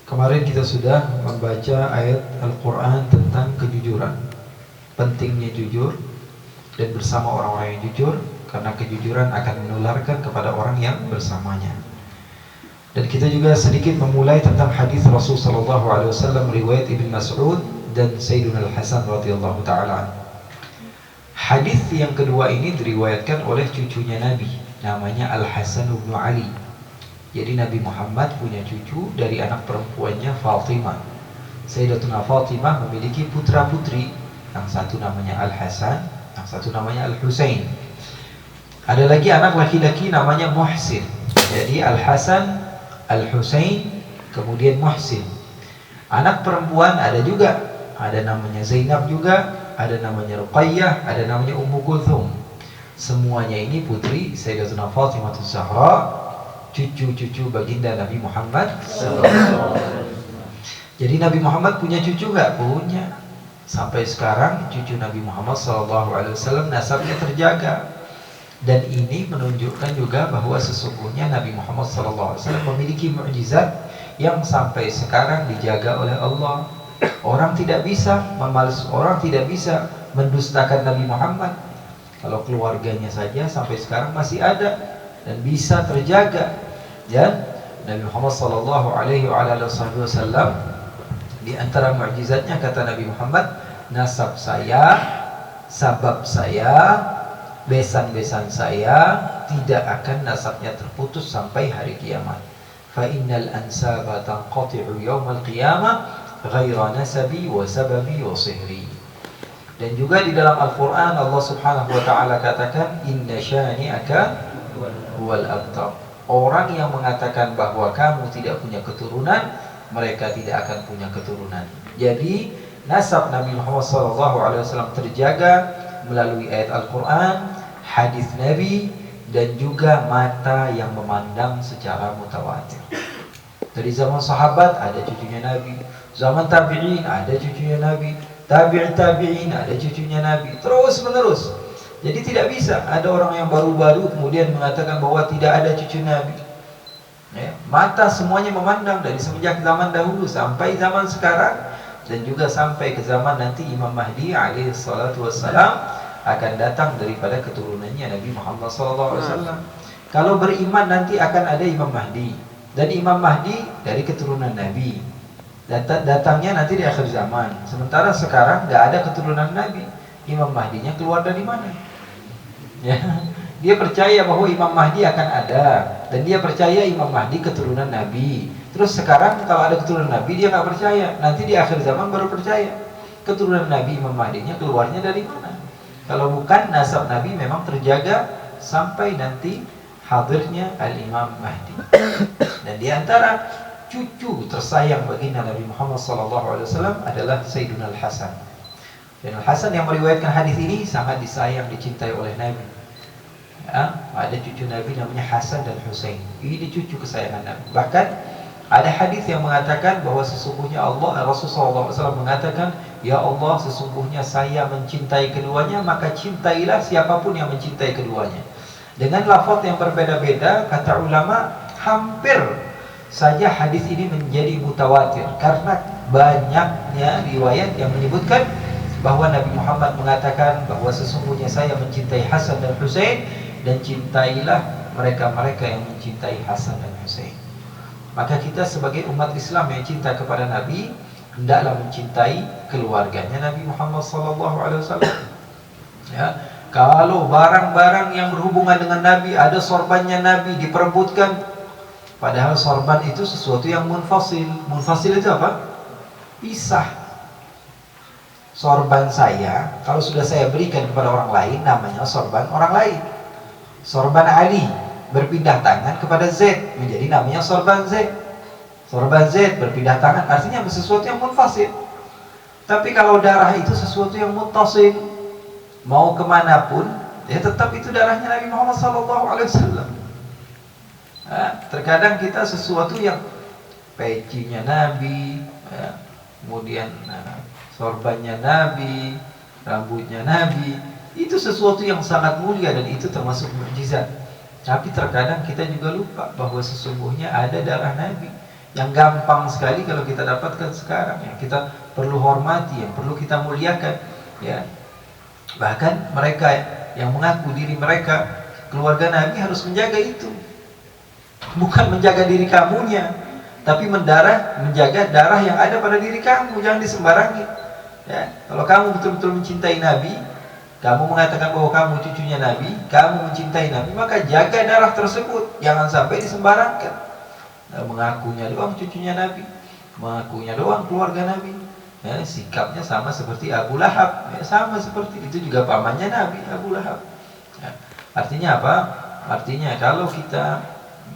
Kemarin kita sudah membaca ayat Al-Quran tentang kejujuran, pentingnya jujur dan bersama orang-orang yang jujur, karena kejujuran akan menularkan kepada orang yang bersamanya. Dan kita juga sedikit memulai tentang hadis Rasul sallallahu alaihi wasallam riwayat Ibnu Mas'ud dan Sayyidina Al-Hasan radhiyallahu taala. Hadis yang kedua ini diriwayatkan oleh cucunya Nabi, namanya Al-Hasan bin Ali. Jadi Nabi Muhammad punya cucu dari anak perempuannya Fatimah. Sayyidatuna Fatimah memiliki putra-putri, yang satu namanya Al-Hasan, yang satu namanya Al-Husain. Ada lagi anak laki-laki namanya Muhsin. Jadi Al-Hasan, Al-Husain, kemudian Muhsin. Anak perempuan ada juga, ada namanya Zainab juga, ada namanya Ruqayyah, ada namanya Ummu Kulthum. Semuanya ini putri Sayyidatuna Fatimah Az-Zahra, cucu-cucu baginda Nabi Muhammad SAW. Jadi Nabi Muhammad punya cucu nggak? Punya. Sampai sekarang cucu Nabi Muhammad SAW nasabnya terjaga. Dan ini menunjukkan juga bahwa sesungguhnya Nabi Muhammad SAW memiliki mukjizat yang sampai sekarang dijaga oleh Allah. Orang tidak bisa orang tidak bisa mendustakan Nabi Muhammad. Kalau keluarganya saja sampai sekarang masih ada dan bisa terjaga. Ya, Nabi Muhammad sallallahu alaihi wasallam di antara mukjizatnya kata Nabi Muhammad, nasab saya, sabab saya, besan-besan saya tidak akan nasabnya terputus sampai hari kiamat. Fa innal ansaba tanqati'u yaumal qiyamah ghaira nasabi wa sababi wa sihri. Dan juga di dalam Al-Qur'an Allah Subhanahu wa taala katakan, inna syani'aka huwal abtar. Orang yang mengatakan bahwa kamu tidak punya keturunan, mereka tidak akan punya keturunan. Jadi nasab Nabi Muhammad SAW terjaga melalui ayat Al-Quran, hadis Nabi, dan juga mata yang memandang secara mutawatir. Dari zaman sahabat ada cucunya Nabi, zaman tabi'in ada cucunya Nabi, tabi'in ada cucunya Nabi, terus menerus. Jadi tidak bisa ada orang yang baru-baru kemudian mengatakan bahwa tidak ada cucu Nabi. Ya, mata semuanya memandang dari semenjak zaman dahulu sampai zaman sekarang, dan juga sampai ke zaman nanti Imam Mahdi alaihi salatu wassalam akan datang daripada keturunannya Nabi Muhammad SAW. Kalau beriman nanti akan ada Imam Mahdi, dan Imam Mahdi dari keturunan Nabi. Datangnya nanti di akhir zaman. Sementara sekarang nggak ada keturunan Nabi. Imam Mahdinya keluar dari mana? Ya, dia percaya bahwa Imam Mahdi akan ada, dan dia percaya Imam Mahdi keturunan Nabi. Terus sekarang kalau ada keturunan Nabi dia nggak percaya, nanti di akhir zaman baru percaya. Keturunan Nabi Imam Mahdinya keluarnya dari mana? Kalau bukan nasab Nabi memang terjaga sampai nanti hadirnya Al-Imam Mahdi. Dan di antara cucu tersayang baginda Nabi Muhammad SAW adalah Sayyidina Al-Hasan. Dan Al-Hasan yang meriwayatkan hadis ini sangat disayang, dicintai oleh Nabi. Ya, ada cucu Nabi namanya Hasan dan Husain. Ini cucu kesayangan Nabi. Bahkan ada hadis yang mengatakan bahwa sesungguhnya Rasulullah SAW mengatakan, ya Allah, sesungguhnya saya mencintai keduanya, maka cintailah siapapun yang mencintai keduanya. Dengan lafaz yang berbeda-beda, kata ulama, hampir saja hadis ini menjadi mutawatir karena banyaknya riwayat yang menyebutkan bahwa Nabi Muhammad mengatakan bahwa sesungguhnya saya mencintai Hasan dan Husain, dan cintailah mereka-mereka yang mencintai Hasan dan Husain. Maka kita sebagai umat Islam yang cinta kepada Nabi, hendaklah mencintai keluarganya Nabi Muhammad SAW. Ya, kalau barang-barang yang berhubungan dengan Nabi, ada sorbannya Nabi diperebutkan, padahal sorban itu sesuatu yang munfasil. Munfasil itu apa? Pisah. Sorban saya, kalau sudah saya berikan kepada orang lain, namanya sorban orang lain. Sorban Ali berpindah tangan kepada Z, menjadi namanya sorban Z. Sorban Z berpindah tangan, artinya sesuatu yang munfasil. Tapi kalau darah itu sesuatu yang muttasil, mau kemanapun, ya tetap itu darahnya Nabi Muhammad SAW. Terkadang kita sesuatu yang pecinya Nabi, ya, kemudian sorbannya Nabi, rambutnya Nabi, itu sesuatu yang sangat mulia dan itu termasuk mukjizat. Tapi terkadang kita juga lupa bahwa sesungguhnya ada darah Nabi yang gampang sekali kalau kita dapatkan sekarang, yang kita perlu hormati, yang perlu kita muliakan, ya. Bahkan mereka yang mengaku diri mereka keluarga Nabi harus menjaga itu, bukan menjaga diri kamunya, tapi menjaga darah yang ada pada diri kamu, jangan disembarangi. Ya, kalau kamu betul-betul mencintai Nabi, kamu mengatakan bahwa kamu cucunya Nabi, kamu mencintai Nabi, maka jaga darah tersebut, jangan sampai disembarangkan. Nah, mengakunya doang cucunya Nabi, mengakunya doang keluarga Nabi, ya, sikapnya sama seperti Abu Lahab, ya, sama seperti itu juga pamannya Nabi, Abu Lahab. Ya, artinya apa? Artinya kalau kita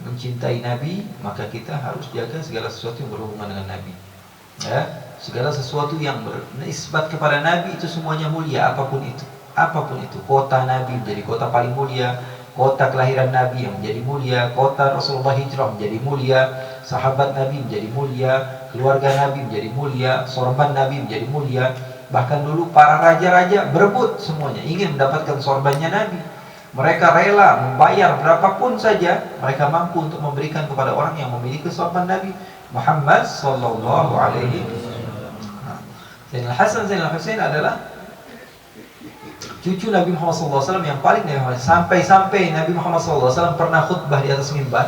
mencintai Nabi, maka kita harus jaga segala sesuatu yang berhubungan dengan Nabi. Ya, segala sesuatu yang berisbat kepada Nabi itu semuanya mulia, apapun itu. Apapun itu, kota Nabi menjadi kota paling mulia, kota kelahiran Nabi yang menjadi mulia, kota Rasulullah hijrah menjadi mulia, sahabat Nabi menjadi mulia, keluarga Nabi menjadi mulia, sorban Nabi menjadi mulia. Bahkan dulu para raja-raja berebut semuanya, ingin mendapatkan sorbannya Nabi. Mereka rela membayar berapapun saja, mereka mampu untuk memberikan kepada orang yang memiliki sorban Nabi Muhammad sallallahu alaihi wasallam. Sayyidina Hasan, Sayyidina Husain adalah cucu Nabi Muhammad SAW yang paling dewasa. Sampai-sampai Nabi Muhammad SAW pernah khutbah di atas mimbar.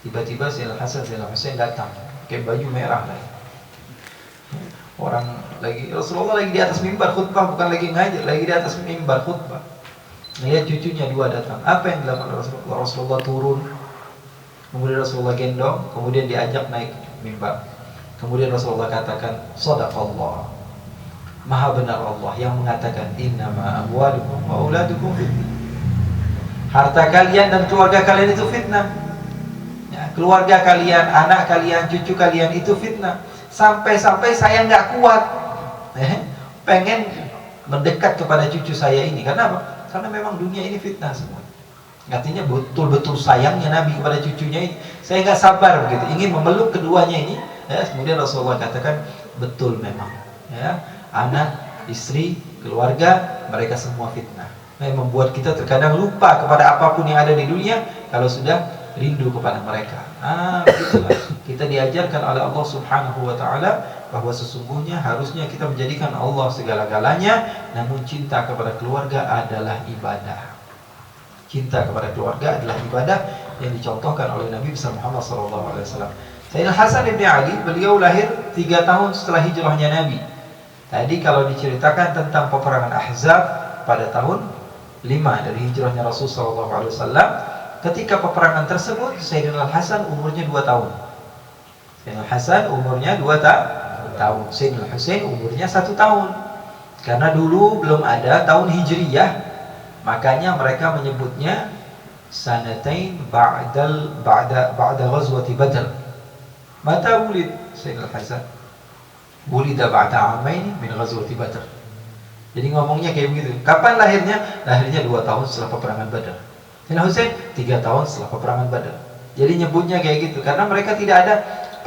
Tiba-tiba Sayyidina Hasan, Sayyidina Husain datang pakai baju merah lagi. Orang lagi, Rasulullah lagi di atas mimbar khutbah, bukan lagi ngajar, lagi di atas mimbar khutbah. Lihat cucunya dua datang. Apa yang dilakukan Rasulullah? Rasulullah turun, kemudian Rasulullah gendong, kemudian diajak naik mimbar. Kemudian Rasulullah katakan, Shadaqallah, Maha benar Allah yang mengatakan, innama amwalukum wa auladukum fitnah. Harta kalian dan keluarga kalian itu fitnah. Ya, keluarga kalian, anak kalian, cucu kalian itu fitnah. Sampai-sampai saya nggak kuat, pengen mendekat kepada cucu saya ini. Karena apa? Karena memang dunia ini fitnah semua. Artinya betul-betul sayangnya Nabi kepada cucunya ini. Saya nggak sabar begitu, ingin memeluk keduanya ini. Ya, kemudian Rasulullah katakan, betul memang. Ya, anak, istri, keluarga, mereka semua fitnah. Yang membuat kita terkadang lupa kepada apapun yang ada di dunia kalau sudah rindu kepada mereka. Begitulah. Kita diajarkan oleh Allah Subhanahu wa taala bahwa sesungguhnya harusnya kita menjadikan Allah segala-galanya, namun cinta kepada keluarga adalah ibadah. Cinta kepada keluarga adalah ibadah yang dicontohkan oleh Nabi besar Muhammad SAW. Sayyidina Hasan bin Ali, beliau lahir 3 tahun setelah hijrahnya Nabi. Tadi kalau diceritakan tentang peperangan Ahzab pada tahun 5 dari hijrahnya Rasulullah SAW, ketika peperangan tersebut Sayyidina Hasan umurnya 2 tahun. Sayyidina Hasan umurnya 2 tahun. Sayyidina Husain umurnya 1 tahun. Karena dulu belum ada tahun Hijriyah, makanya mereka menyebutnya sanatain ba'da ghazwati Badr. Mata wulid Sayyidina Hasan? Wulida ba'da amaini min ghazwati Badr. Jadi ngomongnya kayak begitu. Kapan lahirnya? Lahirnya 2 tahun setelah peperangan Badar. Sayyidina Husain 3 tahun setelah peperangan Badar. Jadi nyebutnya kayak gitu karena mereka tidak ada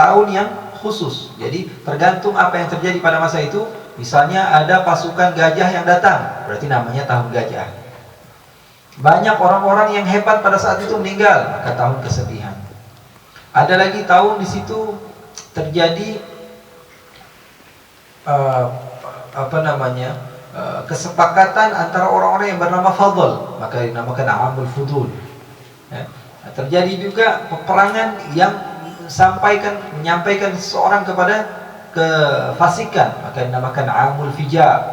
tahun yang khusus. Jadi tergantung apa yang terjadi pada masa itu. Misalnya ada pasukan gajah yang datang, berarti namanya tahun gajah. Banyak orang-orang yang hebat pada saat itu meninggal, maka tahun kesedihan. Ada lagi tahun di situ terjadi kesepakatan antara orang-orang yang bernama Fadl, maka dinamakan Amul Fudul. Ya. Terjadi juga peperangan yang menyampaikan seseorang kepada kefasikan, maka dinamakan Amul Fijar.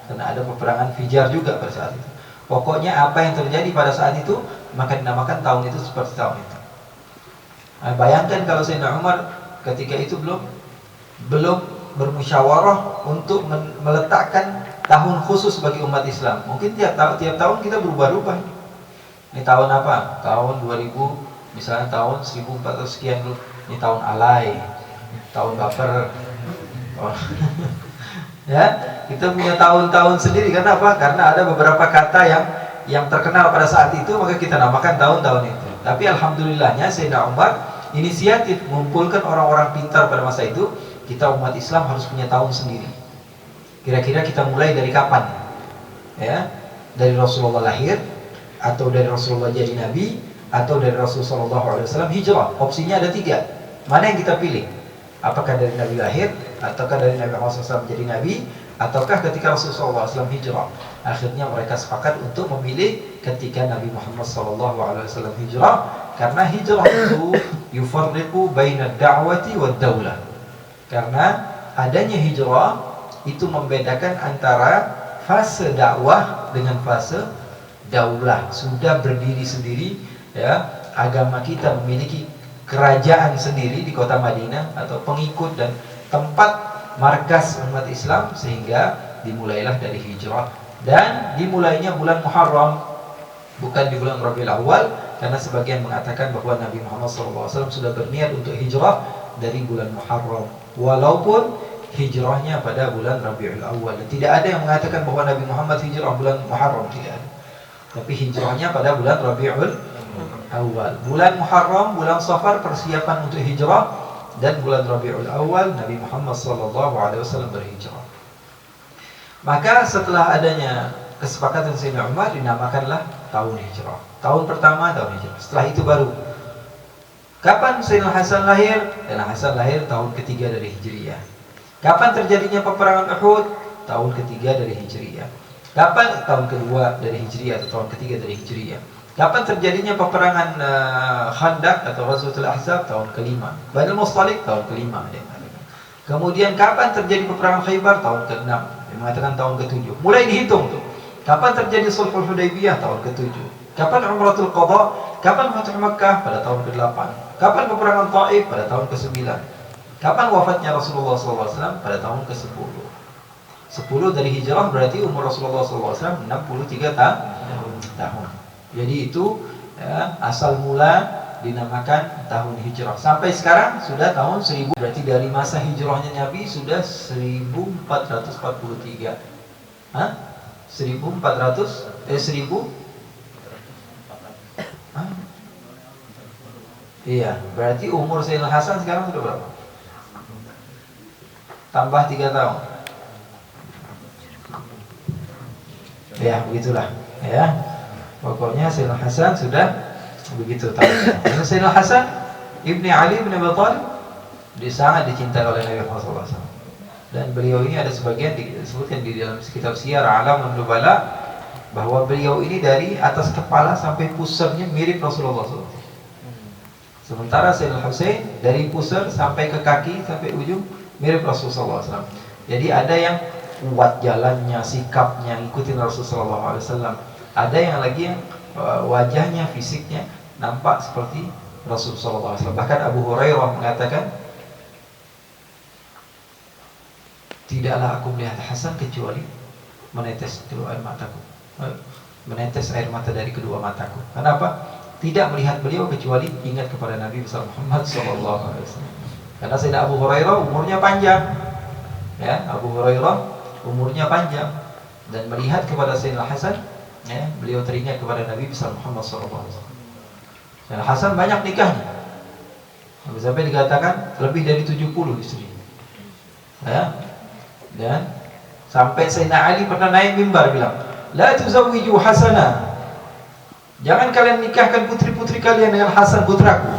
Karena ada peperangan Fijar juga pada saat itu. Pokoknya apa yang terjadi pada saat itu, maka dinamakan tahun itu seperti tahun itu. Nah, bayangkan kalau Sayyidina Umar ketika itu belum bermusyawarah untuk meletakkan tahun khusus bagi umat Islam. Mungkin tiap tahun kita berubah-ubah. Ini tahun apa? Tahun 2000, misalnya tahun 1400 sekian dulu. Ini tahun alay, tahun baper. Ya, kita punya tahun-tahun sendiri. Kenapa? Karena ada beberapa kata yang terkenal pada saat itu, maka kita namakan tahun-tahun itu. Tapi alhamdulillahnya Sayyidina Umar inisiatif mengumpulkan orang-orang pintar pada masa itu. Kita umat Islam harus punya tahun sendiri. Kira-kira kita mulai dari kapan? Ya, dari Rasulullah lahir, atau dari Rasulullah jadi Nabi, atau dari Rasulullah SAW hijrah. Opsinya ada 3. Mana yang kita pilih? Apakah dari Nabi lahir, ataukah dari Nabi Muhammad SAW menjadi Nabi, ataukah ketika Rasulullah SAW hijrah? Akhirnya mereka sepakat untuk memilih ketika Nabi Muhammad SAW hijrah, karena hijrah itu yufarriqu baina da'wati wa daulah. Karena adanya hijrah itu membedakan antara fase dakwah dengan fase daulah. Sudah berdiri sendiri, ya, agama kita memiliki kerajaan sendiri di kota Madinah atau pengikut dan tempat markas umat Islam, sehingga dimulailah dari hijrah. Dan dimulainya bulan Muharram, bukan di bulan Rabiul Awal, karena sebagian mengatakan bahwa Nabi Muhammad SAW sudah berniat untuk hijrah dari bulan Muharram, walaupun hijrahnya pada bulan Rabiul Awal. Dan tidak ada yang mengatakan bahwa Nabi Muhammad hijrah bulan Muharram, tidak ada. Tapi hijrahnya pada bulan Rabiul Awal. Bulan Muharram, bulan Safar persiapan untuk hijrah, dan bulan Rabiul Awal Nabi Muhammad SAW berhijrah. Maka setelah adanya kesepakatan Sayyidina Umar, dinamakanlah tahun hijrah. Tahun pertama tahun hijrah. Setelah itu baru kapan Sayyidina Hasan lahir? Sayyidina Hasan lahir tahun ketiga dari Hijriyah. Kapan terjadinya peperangan Uhud? Tahun ketiga dari Hijriyah. Kapan? Tahun kedua dari Hijriyah atau tahun ketiga dari Hijriyah. Kapan terjadinya peperangan Khandaq atau Ghazwatul Ahzab? Tahun kelima. Bani Mustalik tahun kelima. Kemudian kapan terjadi peperangan Khaybar? Tahun ke-6. Dia mengatakan tahun ke-7. Mulai dihitung tuh. Kapan terjadi Sulhul Hudaybiyah? Tahun ke-7. Kapan Umratul Qadha? Kapan Fathu Makkah? Pada tahun ke-8. Kapan peperangan Taif? Pada tahun ke-9. Kapan wafatnya Rasulullah SAW? Pada tahun ke-10. 10 dari hijrah berarti umur Rasulullah SAW 63 tahun. Jadi itu, ya, asal mula dinamakan tahun hijrah. Sampai sekarang sudah tahun 1000. Berarti dari masa hijrahnya Nabi sudah 1443. Hah? 1400? 1000? Hah? Iya, berarti umur Sayyidina Hasan sekarang sudah berapa? Tambah 3 tahun. Ya, begitulah, ya. Pokoknya Sayyidina Hasan sudah begitu tahun. Dan Sayyidina Hasan Ibni Ali bin Abi Thalib dia sangat dicintai oleh Nabi Muhammad SAW. Dan beliau ini ada sebagian disebutkan di dalam kitab Siyar A'lam Nubala bahwa beliau ini dari atas kepala sampai pusarnya mirip Rasulullah SAW. Sementara Sayyidina Husain dari pusar sampai ke kaki sampai ujung mirip Rasulullah SAW. Jadi ada yang kuat jalannya, sikapnya, ikutin Rasulullah SAW. Ada yang lagi yang wajahnya, fisiknya nampak seperti Rasulullah SAW. Bahkan Abu Hurairah mengatakan, tidaklah aku melihat Hasan kecuali menetes air mataku, menetes air mata dari kedua mataku. Kenapa? Tidak melihat beliau kecuali ingat kepada Nabi besar Muhammad SAW. Karena Sayyidina Abu Hurairah umurnya panjang, ya, Abu Hurairah umurnya panjang, dan melihat kepada Sayyidina Hasan, ya, beliau teringat kepada Nabi besar Muhammad SAW. Dan Hasan banyak nikahnya, sampai dikatakan lebih dari 70 istri, ya. Dan sampai Sayyidina Ali pernah naik mimbar bilang, la tuzawwiju Hasana, jangan kalian nikahkan putri-putri kalian dengan Hasan putraku.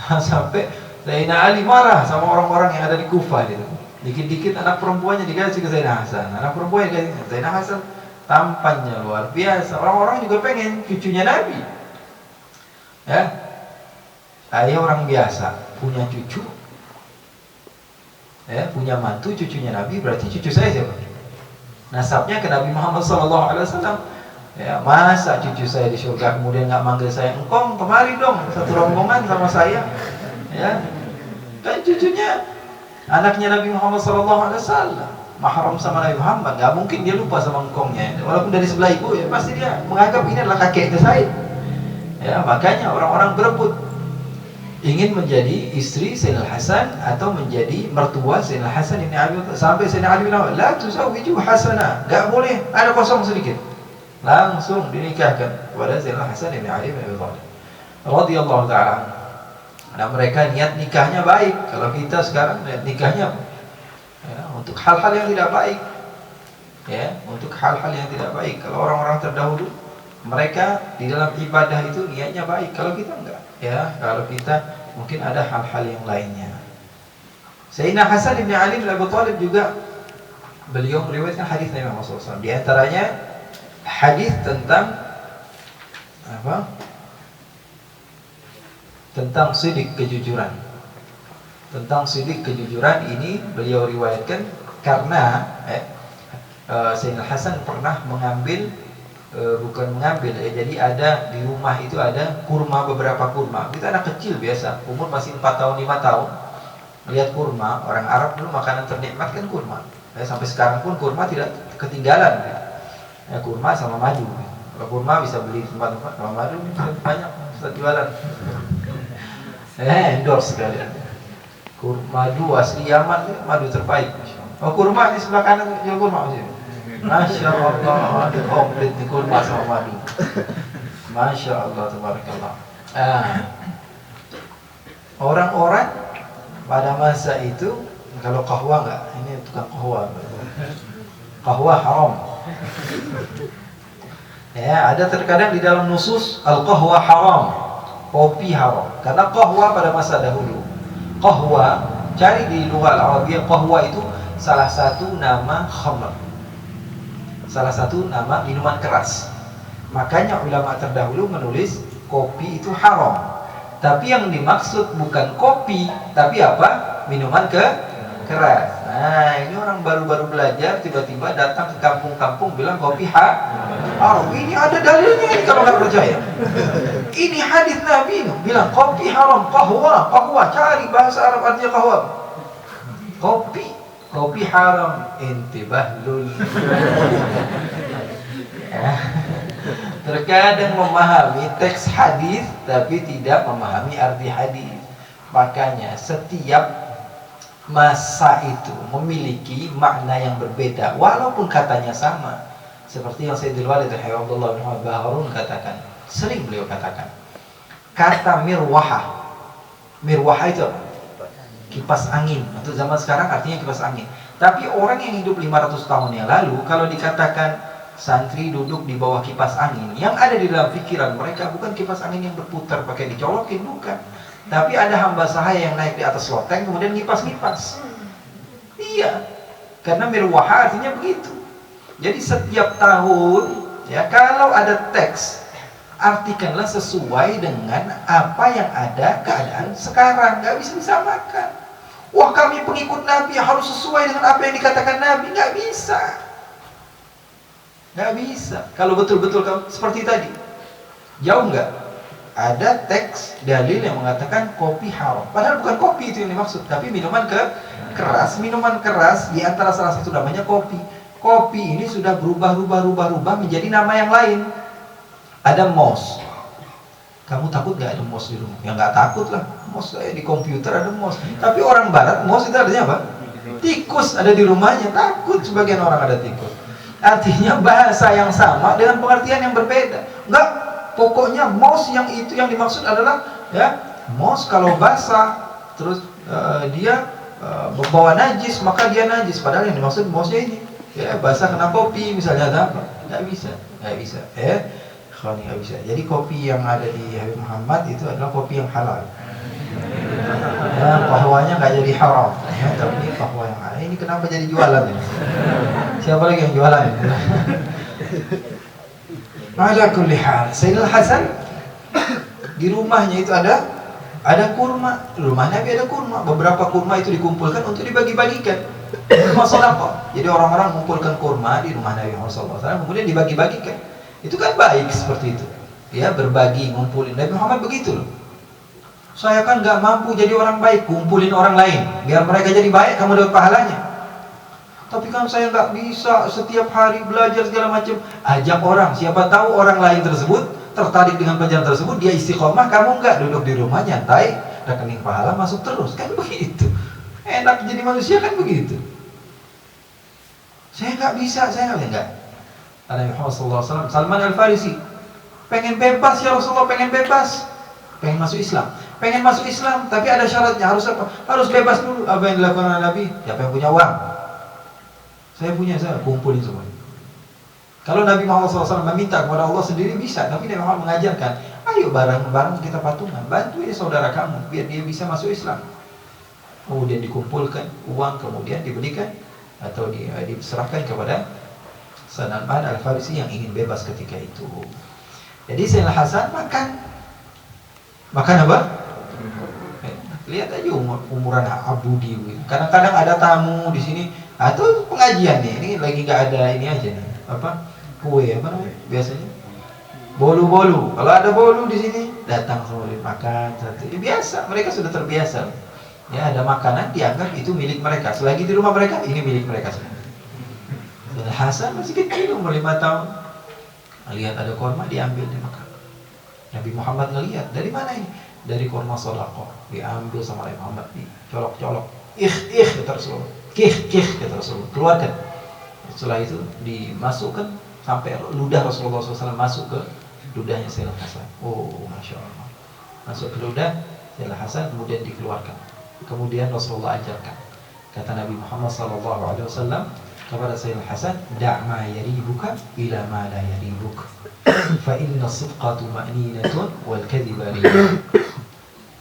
Sampai Sayyidina Ali marah sama orang-orang yang ada di Kufah gitu. Dikit-dikit anak perempuannya dikasih ke Sayyidina Hasan, anak perempuannya dikasih ke Sayyidina Hasan. Tampannya luar biasa. Orang-orang juga pengen cucunya Nabi. Ya, saya orang biasa punya cucu, ya, punya mantu cucunya Nabi, berarti cucu saya siapa? Nasabnya ke Nabi Muhammad SAW. Ya, masa cucu saya di surga kemudian nggak manggil saya, engkong kemari dong satu rombongan sama saya, ya, kan cucunya anaknya Nabi Muhammad SAW. Mahram sama Nabi Muhammad, nggak mungkin dia lupa sama engkongnya. Walaupun dari sebelah ibu, ya pasti dia menganggap ini adalah kakeknya saya. Ya, makanya orang-orang berebut ingin menjadi istri Sayyidina Hasan atau menjadi mertua Sayyidina Hasan ini Abi. Sampai Sayyidina Ali bilang, la tuzawwiju Hasana, nggak boleh, ada kosong sedikit, langsung dinikahkan kepada Sayyidina Hasan ini Ali bin Abi Thalib radhiyallahu ta'ala. Nah, mereka niat nikahnya baik. Kalau kita sekarang niat nikahnya, ya, untuk hal-hal yang tidak baik, ya, untuk hal-hal yang tidak baik. Kalau orang-orang terdahulu Mereka di dalam ibadah itu niatnya baik, kalau kita enggak. Ya, kalau kita mungkin ada hal-hal yang lainnya. Sayyidina Hasan bin Ali bin Abi Thalib juga beliau meriwayatkan hadis Nabi Muhammad SAW. Di antaranya hadis tentang apa? Tentang sidik, kejujuran. Tentang sidik, kejujuran ini beliau riwayatkan karena Sayyidina Hasan pernah mengambil bukan mengambil jadi ada di rumah itu ada kurma, beberapa kurma. Kita anak kecil biasa, umur masih 4 tahun 5 tahun, lihat kurma. Orang Arab dulu makanan ternikmat kan kurma. Sampai sekarang pun kurma tidak ketinggalan. Kurma sama madu. Kalau kurma bisa beli tempat-tempat, kalau madu banyak bisa jualan. Endorse sekalian. Kurma madu asli Yaman, madu terbaik. Oh, kurma di sebelah kanan jual kurma masih. Masya Allah, ada komplit di kurma sama madu. Masya Allah, tabarakallah. Orang-orang pada masa itu, kalau kahwa enggak, ini tukang kahwa. Kahwa haram. Ya, ada terkadang di dalam nusus al-kahwa haram, kopi haram. Karena kahwa pada masa dahulu, kahwa, cari di lughah Arabiyah, kahwa itu salah satu nama khamr. Salah satu nama minuman keras. Makanya ulama terdahulu menulis kopi itu haram. Tapi yang dimaksud bukan kopi, tapi apa? Minuman keras. Nah, ini orang baru-baru belajar tiba-tiba datang ke kampung-kampung bilang kopi haram. Ini ada dalilnya ini kalau nggak percaya. Ini hadis Nabi ini bilang kopi haram, qahwa, cari bahasa Arab artinya qahwa. Kopi haram, intibahlul. Terkadang memahami teks hadis tapi tidak memahami arti hadis. Makanya setiap masa itu memiliki makna yang berbeda walaupun katanya sama. Seperti yang Sayyidul Walid Al-Hawabullah bin Harun katakan, sering beliau katakan kata mirwahah. Mirwahah itu apa? Kipas angin. Untuk zaman sekarang artinya kipas angin. Tapi orang yang hidup 500 tahun yang lalu, kalau dikatakan santri duduk di bawah kipas angin, yang ada di dalam pikiran mereka bukan kipas angin yang berputar pakai dicolokin, bukan. Tapi ada hamba sahaya yang naik di atas loteng kemudian ngipas-ngipas. Iya. Karena mirwaha artinya begitu. Jadi setiap tahun, ya kalau ada teks, artikanlah sesuai dengan apa yang ada keadaan sekarang. Nggak bisa disamakan. Wah, kami pengikut Nabi harus sesuai dengan apa yang dikatakan Nabi. Nggak bisa. Nggak bisa. Kalau betul-betul seperti tadi, jauh nggak? Ada teks dalil yang mengatakan kopi haram. Padahal bukan kopi itu yang dimaksud, tapi minuman keras. Minuman keras di antara salah satu namanya kopi. Kopi ini sudah berubah menjadi nama yang lain. Ada mouse. Kamu takut gak ada mouse di rumah? Ya gak takut lah. Mouse kayak di komputer ada mouse. Tapi orang barat mouse itu artinya apa? Tikus ada di rumahnya. Takut sebagian orang ada tikus. Artinya bahasa yang sama dengan pengertian yang berbeda. Enggak, pokoknya mouse yang itu yang dimaksud adalah ya mouse kalau basah terus dia membawa najis maka dia najis. Padahal yang dimaksud mouse-nya ini ya basah kena kopi misalnya, ada apa? Gak bisa. Nggak bisa. Jadi kopi yang ada di Habib Muhammad itu adalah kopi yang halal. Ya, kahwanya nggak jadi haram. Ya, tapi ini kahwa yang halal. Ini kenapa jadi jualan ini? Siapa lagi yang jualan ini? Ala kulli hal, Sayyidina Hasan di rumahnya itu ada kurma. Rumah Nabi ada kurma. Beberapa kurma itu dikumpulkan untuk dibagi-bagikan. Masalah. Jadi orang-orang mengumpulkan kurma di rumah Nabi Muhammad SAW, kemudian dibagi-bagikan. Itu kan baik seperti itu. Ya, berbagi, ngumpulin. Nabi Muhammad begitu loh. Saya kan nggak mampu jadi orang baik, kumpulin orang lain biar mereka jadi baik, kamu dapat pahalanya. Tapi kan saya nggak bisa setiap hari belajar segala macam. Ajak orang, siapa tahu orang lain tersebut tertarik dengan pelajaran tersebut, dia istiqomah, kamu nggak, duduk di rumah nyantai, rekening pahala masuk terus, kan begitu. Enak jadi manusia kan begitu. Saya nggak bisa. Nabi Muhammad SAW, Salman Al-Farisi, pengen bebas ya Rasulullah, pengen masuk Islam, tapi ada syaratnya, harus apa? Harus bebas dulu. Apa yang dilakukan oleh Nabi? Siapa yang punya uang? Saya punya, saya kumpulin semuanya. Kalau Nabi Muhammad SAW meminta kepada Allah sendiri bisa, tapi Nabi Muhammad mengajarkan, ayo bareng-bareng kita patungan, bantu ya saudara kamu biar dia bisa masuk Islam. Kemudian dikumpulkan uang, kemudian diberikan atau diserahkan kepada Salman Al-Farisi yang ingin bebas ketika itu. Jadi Sayyidina Hasan makan apa? Lihat aja umuran Abudi. Kadang-kadang ada tamu di sini atau pengajian nih, ini lagi nggak ada ini aja nih, apa kue apa namanya biasanya bolu. Kalau ada bolu di sini datang semua makan satu. Biasa, mereka sudah terbiasa. Ya ada makanan dianggap itu milik mereka. Selagi di rumah mereka ini milik mereka semua. Dan Hasan masih kecil umur 5 tahun. Lihat ada korma diambil dimakan. Nabi Muhammad ngelihat dari mana ini? Dari korma sodaqah diambil sama Nabi Muhammad, dicolok-colok. Kata Rasulullah. Kata Rasulullah. Keluarkan. Setelah itu dimasukkan sampai ludah Rasulullah SAW masuk ke ludahnya Sayyidina Hasan. Oh, masya Allah. Masuk ke ludah Sayyidina Hasan kemudian dikeluarkan. Kemudian Rasulullah ajarkan. Kata Nabi Muhammad SAW kepada Sayyidina Hasan, "Da'ma yaribuka ila ma la yaribuk. Fa inna sidqa tuma'ninatun wal kadhiba riyah."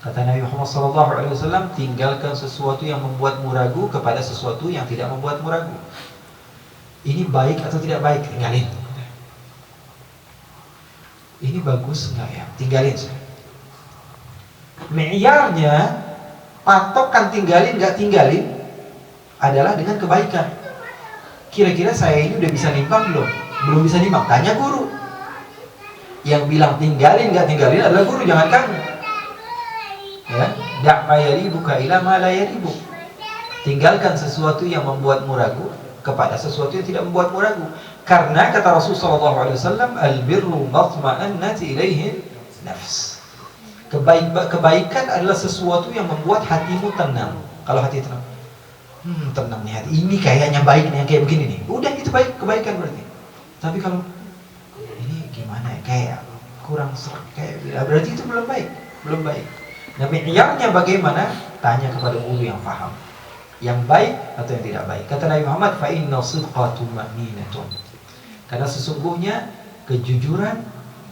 Kata Nabi Muhammad SAW, tinggalkan sesuatu yang membuatmu ragu kepada sesuatu yang tidak membuatmu ragu. Ini baik atau tidak baik, tinggalin. Ini bagus enggak ya, tinggalin. Mi'yarnya, patokan tinggalin enggak tinggalin adalah dengan kebaikan. Kira-kira saya ini udah bisa nimbang belum? Belum bisa nimbang, tanya guru. Yang bilang tinggalin enggak tinggalin adalah guru, jangan kamu. Ya, da'ma yaribuka ila ma la yaribuk. Tinggalkan sesuatu yang membuatmu ragu kepada sesuatu yang tidak membuatmu ragu. Karena kata Rasulullah SAW, al-birru matma'annat ilaihi nafs. Kebaikan adalah sesuatu yang membuat hatimu tenang. Kalau hati tenang, tenang nih hati. Ini kayaknya baik nih, yang kayak begini nih. Udah itu baik, kebaikan berarti. Tapi kalau ini gimana ya, kayak kurang serak, kayak berarti itu belum baik, belum baik. Nah, mi'yarnya bagaimana? Tanya kepada guru yang paham. Yang baik atau yang tidak baik. Kata Nabi Muhammad, fa inna sidqa tuma'ninatun. Karena sesungguhnya kejujuran,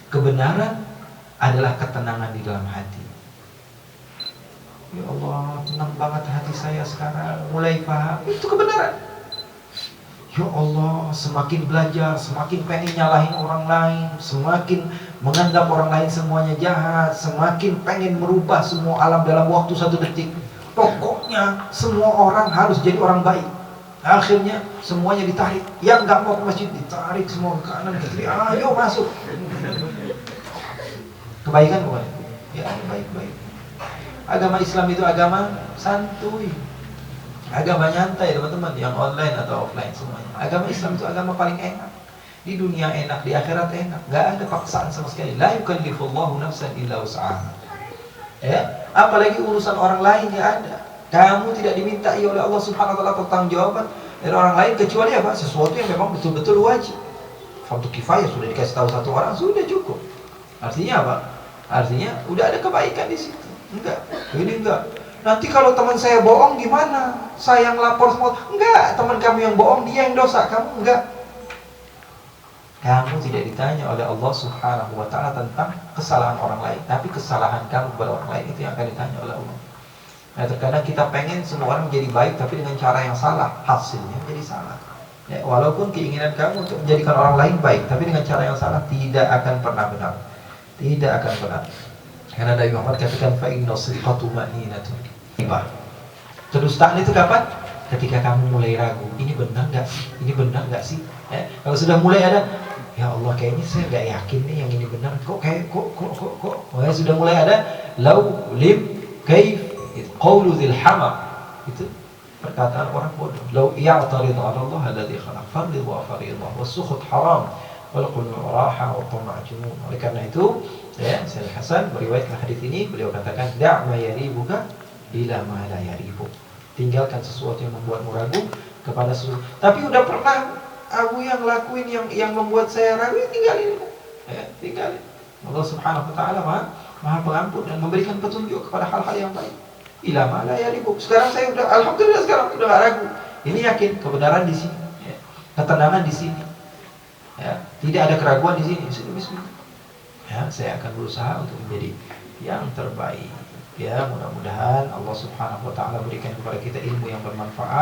kebenaran adalah ketenangan di dalam hati. Ya Allah, tenang banget hati saya sekarang, mulai paham. Itu kebenaran. Ya Allah, semakin belajar, semakin pengen nyalahin orang lain, semakin menganggap orang lain semuanya jahat, semakin pengen merubah semua alam dalam waktu 1 detik. Pokoknya semua orang harus jadi orang baik. Akhirnya semuanya ditarik. Yang nggak mau ke masjid ditarik semua ke kanan ke kiri. Ayo masuk. Kebaikan bukan? Ya, baik-baik. Agama Islam itu agama santuy. Agama nyantai teman-teman, yang online atau offline semuanya. Agama Islam itu agama paling enak. Di dunia enak, di akhirat enak. Gak ada paksaan sama sekali. La yukallifullahu nafsan illa wus'aha. Ya, apalagi urusan orang lain ya ada. Kamu tidak dimintai oleh Allah Subhanahu wa taala pertanggungjawaban dari orang lain kecuali apa? Sesuatu yang memang betul-betul wajib. Fardu kifayah sudah dikasih tahu 1 orang sudah cukup. Artinya apa? Artinya udah ada kebaikan di situ. Enggak. Ini enggak. Nanti kalau teman saya bohong gimana? Saya yang lapor semua. Enggak, teman kamu yang bohong, dia yang dosa, kamu enggak. Kamu tidak ditanya oleh Allah Subhanahu wa taala tentang kesalahan orang lain, tapi kesalahan kamu kepada orang lain itu yang akan ditanya oleh Allah. Nah, terkadang kita pengen semua orang menjadi baik tapi dengan cara yang salah, hasilnya jadi salah. Ya, walaupun keinginan kamu untuk menjadikan orang lain baik, tapi dengan cara yang salah tidak akan pernah benar. Tidak akan pernah. Karena Nabi Muhammad katakan fa inna sidqa tuma'ninatun. Kedustaan itu kapan? Ketika kamu mulai ragu, ini benar nggak sih? Ini benar nggak sih? Ya, kalau sudah mulai ada, ya Allah kayaknya saya nggak yakin nih yang ini benar. Kok. Oh, ya, sudah mulai ada lau lim kaif qawlu dzil hamam. Itu perkataan orang bodoh. Lau ya'tarid 'ala Allah alladhi khalaq fardhu wa fariidha was-sukhut haram wal qulnu raha wa tama' junun. Oleh karena itu, ya, Sayyidina Hasan meriwayatkan hadis ini, beliau katakan da'ma yaribuka ila ma la yaribuk. Tinggalkan sesuatu yang membuatmu ragu kepada sesuatu. Tapi udah pernah aku yang lakuin yang membuat saya ragu, tinggalin. Ya, tinggalin. Allah Subhanahu wa taala Maha Pengampun dan memberikan petunjuk kepada hal-hal yang baik. Ila ma la yaribuk. Sekarang saya udah alhamdulillah sekarang udah gak ragu. Ini yakin kebenaran di sini, ya. Ketenangan di sini. Ya, tidak ada keraguan di sini. Sudah bismillah. Ya, saya akan berusaha untuk menjadi yang terbaik. Ya, mudah-mudahan Allah Subhanahu wa taala berikan kepada kita ilmu yang bermanfaat.